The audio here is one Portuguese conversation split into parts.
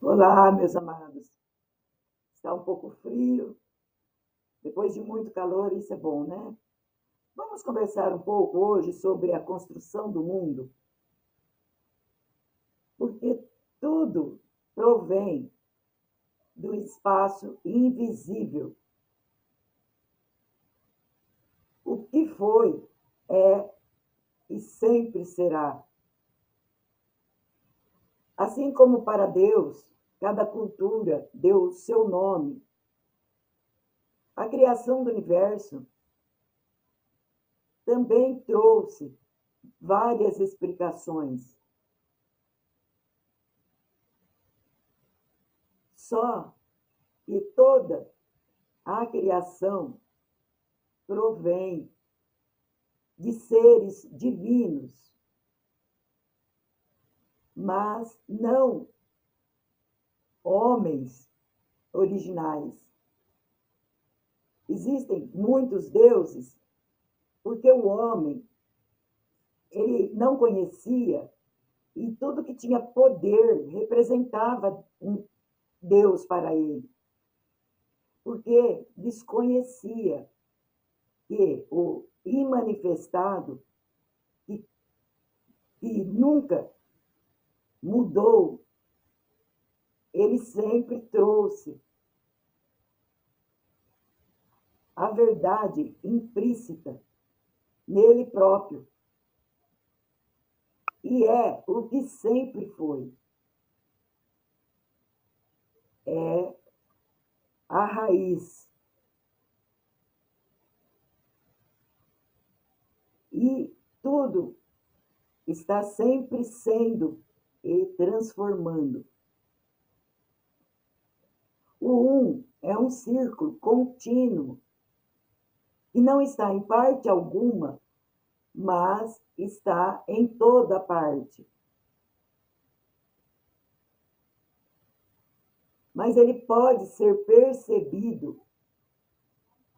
Olá, meus amados. Está um pouco frio, depois de muito calor, isso é bom, né? Vamos conversar um pouco hoje sobre a construção do mundo, porque tudo provém do espaço invisível. O que foi, é e sempre será. Assim como para Deus, cada cultura deu o seu nome. A criação do universo também trouxe várias explicações. Só que toda a criação provém de seres divinos, mas não homens originais. Existem muitos deuses porque o homem ele não conhecia e tudo que tinha poder representava um Deus para ele, porque desconhecia que o imanifestado, que nunca mudou, ele sempre trouxe a verdade implícita nele próprio. E é o que sempre foi. É a raiz. E tudo está sempre sendo e transformando. O um é um círculo contínuo, que não está em parte alguma, mas está em toda parte. Mas ele pode ser percebido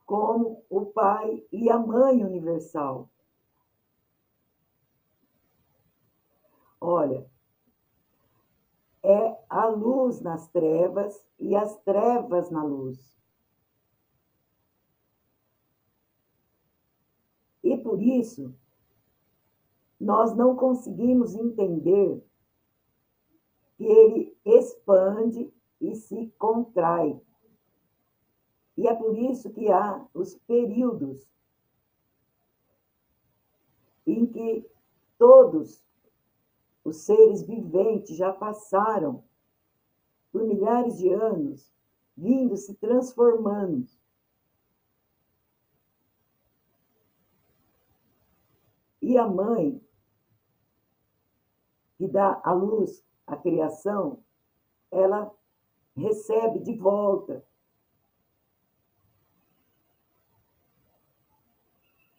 como o Pai e a Mãe universal. Olha, é a luz nas trevas e as trevas na luz. E por isso, nós não conseguimos entender que ele expande e se contrai. E é por isso que há os períodos em que todos os seres viventes já passaram por milhares de anos, vindo se transformando. E a mãe, que dá à luz a criação, ela recebe de volta.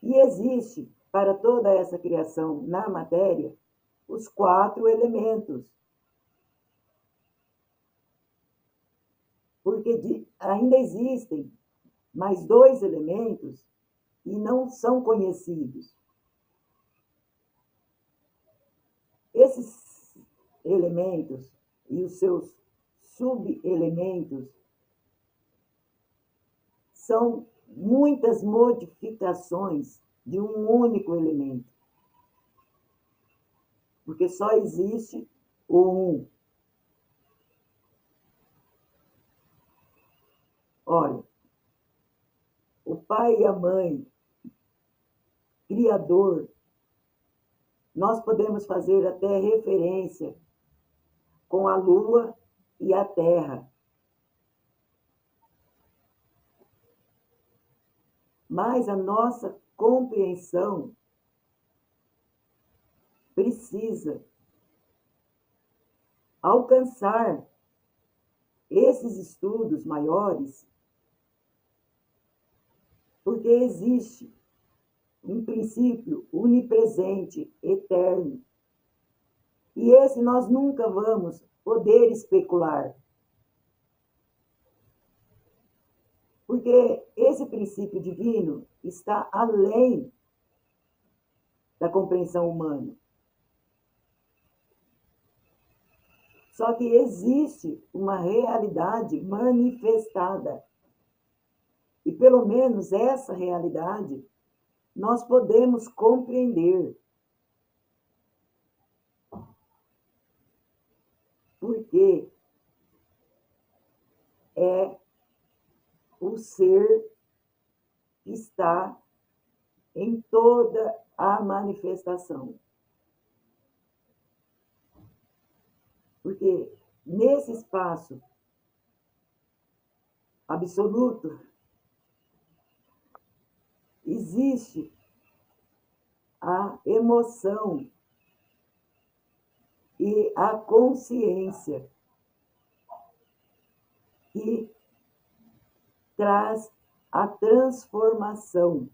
E existe, para toda essa criação na matéria, os 4 elementos. Porque ainda existem mais 2 elementos e não são conhecidos. Esses elementos e os seus subelementos são muitas modificações de um único elemento. Porque só existe o um. Olha, o pai e a mãe, criador, nós podemos fazer até referência com a lua e a terra. Mas a nossa compreensão precisa alcançar esses estudos maiores, porque existe um princípio onipresente, eterno. E esse nós nunca vamos poder especular. Porque esse princípio divino está além da compreensão humana. Só que existe uma realidade manifestada. E pelo menos essa realidade nós podemos compreender. Porque é o ser que está em toda a manifestação. Porque nesse espaço absoluto existe a emoção e a consciência que traz a transformação.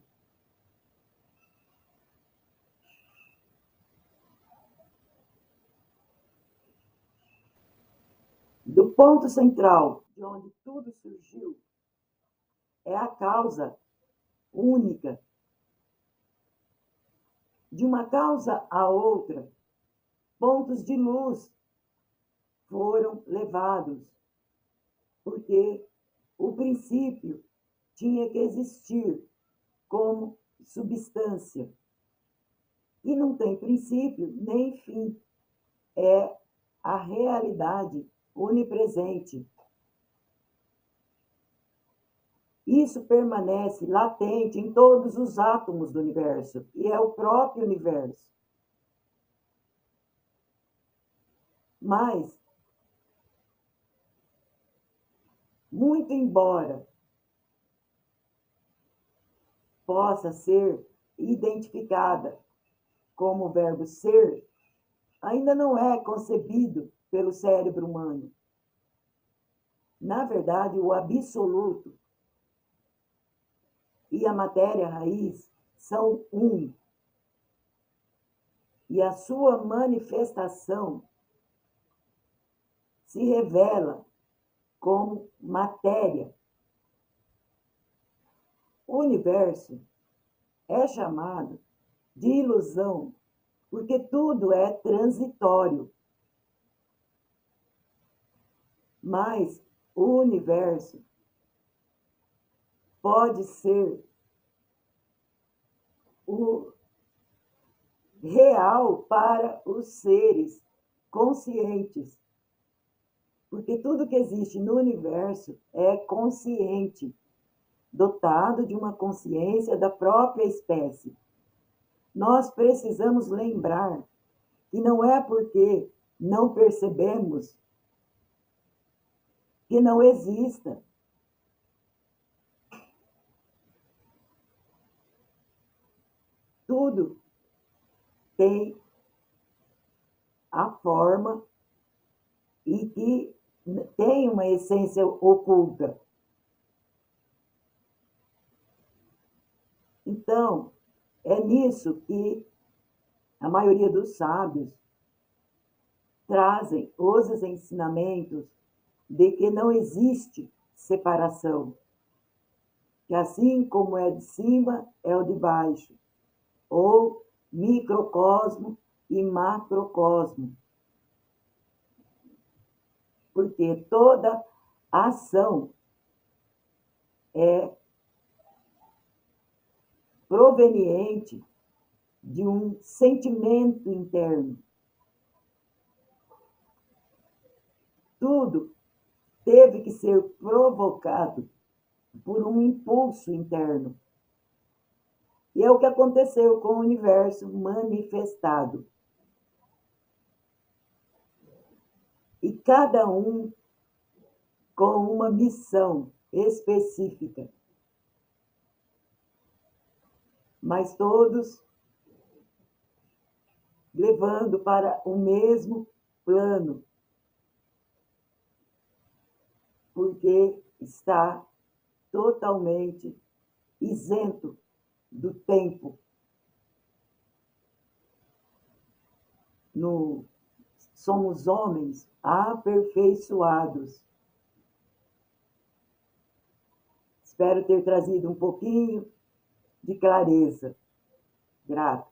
Do ponto central, de onde tudo surgiu, é a causa única. De uma causa a outra, pontos de luz foram levados, porque o princípio tinha que existir como substância. E não tem princípio nem fim. É a realidade onipresente. Isso permanece latente em todos os átomos do universo, e é o próprio universo. Mas, muito embora possa ser identificada como o verbo ser, ainda não é concebido pelo cérebro humano. Na verdade, o absoluto e a matéria raiz são um. E a sua manifestação se revela como matéria. O universo é chamado de ilusão porque tudo é transitório. Mas o universo pode ser o real para os seres conscientes. Porque tudo que existe no universo é consciente, dotado de uma consciência da própria espécie. Nós precisamos lembrar que não é porque não percebemos que não exista. Tudo tem a forma e que tem uma essência oculta. Então, é nisso que a maioria dos sábios trazem os ensinamentos de que não existe separação, que assim como é de cima, é o de baixo, ou microcosmo e macrocosmo. Porque toda ação é proveniente de um sentimento interno. Tudo teve que ser provocado por um impulso interno. E é o que aconteceu com o universo manifestado. E cada um com uma missão específica. Mas todos levando para o mesmo plano. Porque está totalmente isento do tempo. Somos homens aperfeiçoados. Espero ter trazido um pouquinho de clareza. Grato.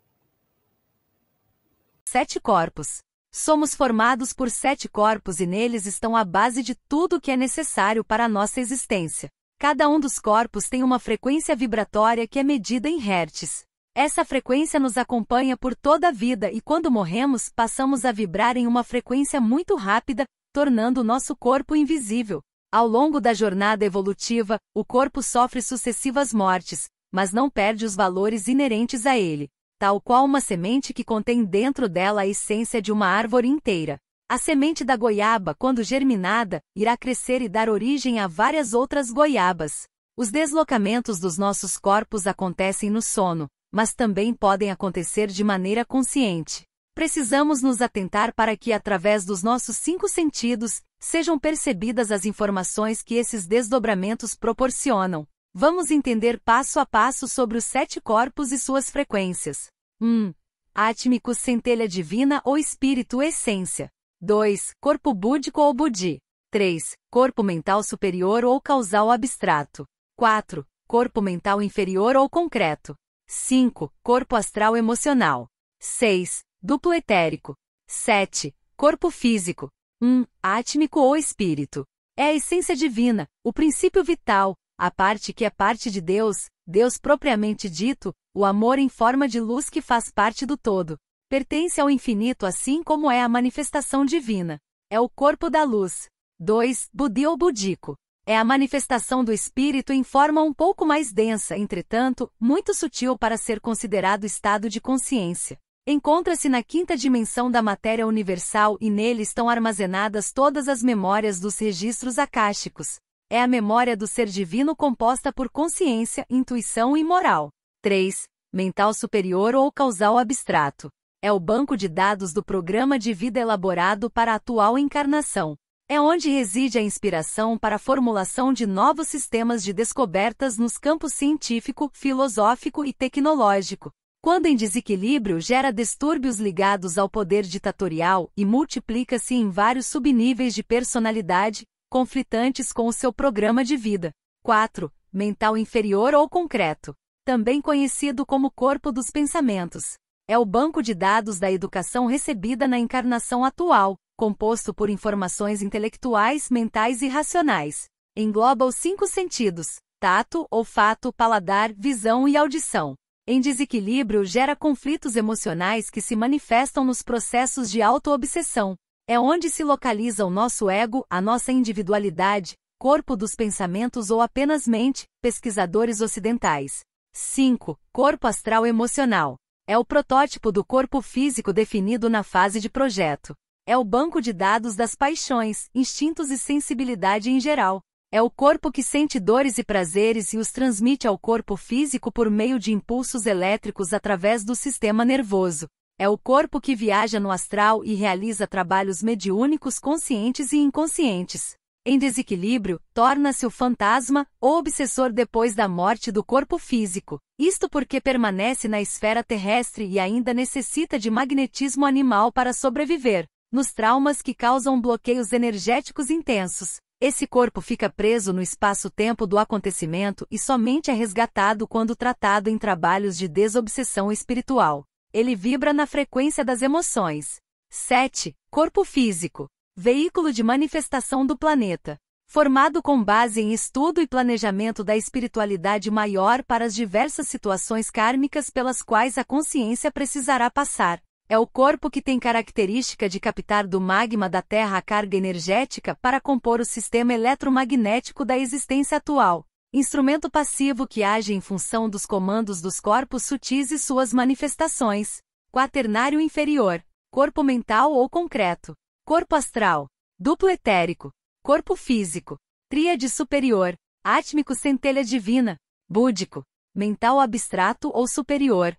7 corpos. Somos formados por 7 corpos e neles estão a base de tudo o que é necessário para a nossa existência. Cada um dos corpos tem uma frequência vibratória que é medida em hertz. Essa frequência nos acompanha por toda a vida e quando morremos, passamos a vibrar em uma frequência muito rápida, tornando o nosso corpo invisível. Ao longo da jornada evolutiva, o corpo sofre sucessivas mortes, mas não perde os valores inerentes a ele, tal qual uma semente que contém dentro dela a essência de uma árvore inteira. A semente da goiaba, quando germinada, irá crescer e dar origem a várias outras goiabas. Os deslocamentos dos nossos corpos acontecem no sono, mas também podem acontecer de maneira consciente. Precisamos nos atentar para que, através dos nossos 5 sentidos, sejam percebidas as informações que esses desdobramentos proporcionam. Vamos entender passo a passo sobre os 7 corpos e suas frequências. 1. Átmico, centelha divina ou espírito essência. 2. Corpo búdico ou budi. 3. Corpo mental superior ou causal abstrato. 4. Corpo mental inferior ou concreto. 5. Corpo astral emocional. 6. Duplo etérico. 7. Corpo físico. 1. Átmico ou espírito. É a essência divina, o princípio vital, a parte que é parte de Deus, Deus propriamente dito, o amor em forma de luz que faz parte do todo. Pertence ao infinito assim como é a manifestação divina. É o corpo da luz. 2. Budi ou budico. É a manifestação do espírito em forma um pouco mais densa, entretanto, muito sutil para ser considerado estado de consciência. Encontra-se na 5ª dimensão da matéria universal e nele estão armazenadas todas as memórias dos registros akáshicos. É a memória do ser divino composta por consciência, intuição e moral. 3. Mental superior ou causal abstrato. É o banco de dados do programa de vida elaborado para a atual encarnação. É onde reside a inspiração para a formulação de novos sistemas de descobertas nos campos científico, filosófico e tecnológico. Quando em desequilíbrio, gera distúrbios ligados ao poder ditatorial e multiplica-se em vários subníveis de personalidade, conflitantes com o seu programa de vida. 4. Mental inferior ou concreto. Também conhecido como corpo dos pensamentos. É o banco de dados da educação recebida na encarnação atual, composto por informações intelectuais, mentais e racionais. Engloba os 5 sentidos: tato, olfato, paladar, visão e audição. Em desequilíbrio, gera conflitos emocionais que se manifestam nos processos de auto-obsessão. É onde se localiza o nosso ego, a nossa individualidade, corpo dos pensamentos ou apenas mente, pesquisadores ocidentais. 5. Corpo astral emocional. É o protótipo do corpo físico definido na fase de projeto. É o banco de dados das paixões, instintos e sensibilidade em geral. É o corpo que sente dores e prazeres e os transmite ao corpo físico por meio de impulsos elétricos através do sistema nervoso. É o corpo que viaja no astral e realiza trabalhos mediúnicos conscientes e inconscientes. Em desequilíbrio, torna-se o fantasma ou obsessor depois da morte do corpo físico. Isto porque permanece na esfera terrestre e ainda necessita de magnetismo animal para sobreviver. Nos traumas que causam bloqueios energéticos intensos, esse corpo fica preso no espaço-tempo do acontecimento e somente é resgatado quando tratado em trabalhos de desobsessão espiritual. Ele vibra na frequência das emoções. 7. Corpo físico. Veículo de manifestação do planeta. Formado com base em estudo e planejamento da espiritualidade maior para as diversas situações kármicas pelas quais a consciência precisará passar. É o corpo que tem característica de captar do magma da Terra a carga energética para compor o sistema eletromagnético da existência atual. Instrumento passivo que age em função dos comandos dos corpos sutis e suas manifestações. Quaternário inferior. Corpo mental ou concreto. Corpo astral. Duplo etérico. Corpo físico. Tríade superior. Átmico, centelha divina. Búdico. Mental abstrato ou superior.